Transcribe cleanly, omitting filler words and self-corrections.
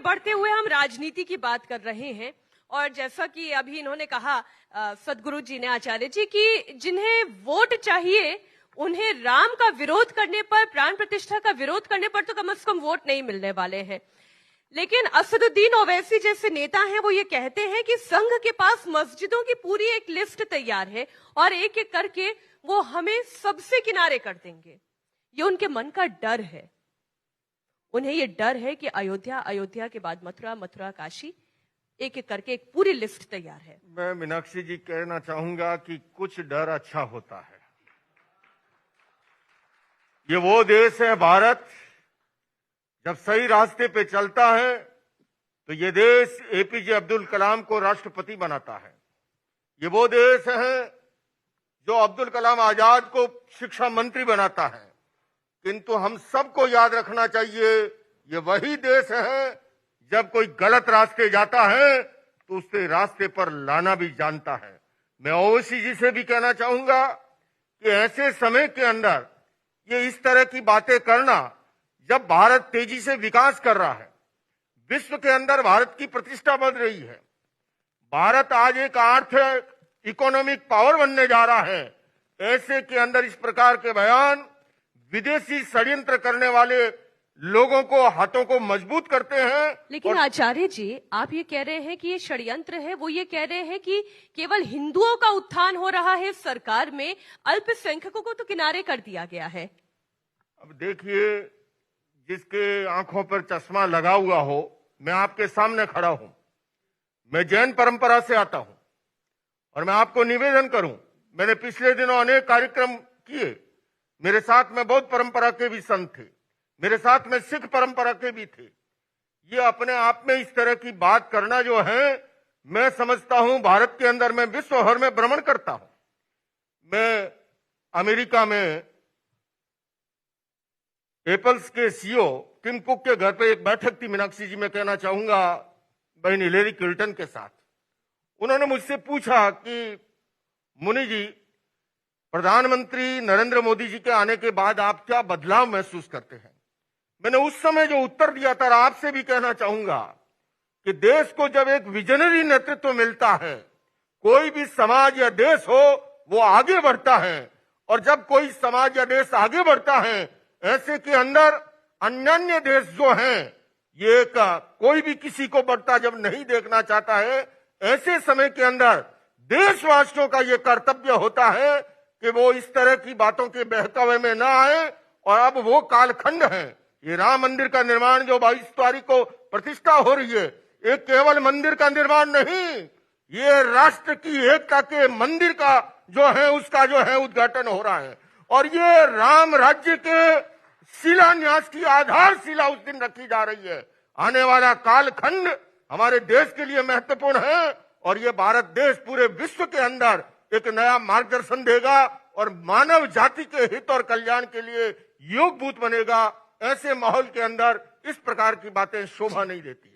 बढ़ते हुए हम राजनीति की बात कर रहे हैं और जैसा कि अभी इन्होंने कहा सदगुरु जी ने, आचार्य जी, कि जिन्हें वोट चाहिए उन्हें राम का विरोध करने पर, प्राण प्रतिष्ठा का विरोध करने पर तो कम से कम वोट नहीं मिलने वाले हैं। लेकिन असदुद्दीन ओवैसी जैसे नेता हैं, वो ये कहते हैं कि संघ के पास मस्जिदों की पूरी एक लिस्ट तैयार है और एक एक करके वो हमें सबसे किनारे कर देंगे। ये उनके मन का डर है। उन्हें ये डर है कि अयोध्या, अयोध्या के बाद मथुरा, मथुरा काशी, एक एक करके एक पूरी लिस्ट तैयार है। मैं मीनाक्षी जी कहना चाहूंगा कि कुछ डर अच्छा होता है। ये वो देश है भारत, जब सही रास्ते पे चलता है तो ये देश एपीजे अब्दुल कलाम को राष्ट्रपति बनाता है। ये वो देश है जो अब्दुल कलाम आजाद को शिक्षा मंत्री बनाता है। किंतु हम सबको याद रखना चाहिए, ये वही देश है जब कोई गलत रास्ते जाता है तो उसे रास्ते पर लाना भी जानता है। मैं ओवैसी जी से भी कहना चाहूंगा कि ऐसे समय के अंदर ये इस तरह की बातें करना, जब भारत तेजी से विकास कर रहा है, विश्व के अंदर भारत की प्रतिष्ठा बढ़ रही है, भारत आज एक आर्थिक इकोनॉमिक पावर बनने जा रहा है, ऐसे के अंदर इस प्रकार के बयान विदेशी षड्यंत्र करने वाले लोगों को, हाथों को मजबूत करते हैं। लेकिन आचार्य जी, आप ये कह रहे हैं कि ये षड्यंत्र है, वो ये कह रहे हैं कि केवल हिंदुओं का उत्थान हो रहा है सरकार में, अल्पसंख्यकों को तो किनारे कर दिया गया है। अब देखिए, जिसके आंखों पर चश्मा लगा हुआ हो, मैं आपके सामने खड़ा हूं, मैं जैन परंपरा से आता हूं और मैं आपको निवेदन करूं, मैंने पिछले दिनों अनेक कार्यक्रम किए, मेरे साथ में बौद्ध परंपरा के भी संत थे, मेरे साथ में सिख परंपरा के भी थे। ये अपने आप में इस तरह की बात करना जो है, मैं समझता हूं भारत के अंदर, मैं विश्व भर में भ्रमण करता हूं। मैं अमेरिका में एप्पल्स के सीईओ टिम कुक के घर पे एक बैठक थी, मीनाक्षी जी, मैं कहना चाहूंगा बहन हिलेरी क्लिंटन के साथ। उन्होंने मुझसे पूछा कि मुनि जी, प्रधानमंत्री नरेंद्र मोदी जी के आने के बाद आप क्या बदलाव महसूस करते हैं? मैंने उस समय जो उत्तर दिया था, आपसे भी कहना चाहूंगा कि देश को जब एक विजनरी नेतृत्व मिलता है, कोई भी समाज या देश हो, वो आगे बढ़ता है। और जब कोई समाज या देश आगे बढ़ता है, ऐसे के अंदर अन्य देश जो हैं, ये कोई भी किसी को बढ़ता जब नहीं देखना चाहता है, ऐसे समय के अंदर देशवासियों का ये कर्तव्य होता है कि वो इस तरह की बातों के बहकावे में ना आए। और अब वो कालखंड है, ये राम मंदिर का निर्माण जो 22 तारीख को प्रतिष्ठा हो रही है, ये केवल मंदिर का निर्माण नहीं, ये राष्ट्र की एकता के मंदिर का जो है, उसका जो है उद्घाटन हो रहा है। और ये राम राज्य के शिलान्यास की आधारशिला उस दिन रखी जा रही है। आने वाला कालखंड हमारे देश के लिए महत्वपूर्ण है और ये भारत देश पूरे विश्व के अंदर एक नया मार्गदर्शन देगा और मानव जाति के हित और कल्याण के लिए योगभूत बनेगा। ऐसे माहौल के अंदर इस प्रकार की बातें शोभा नहीं देती।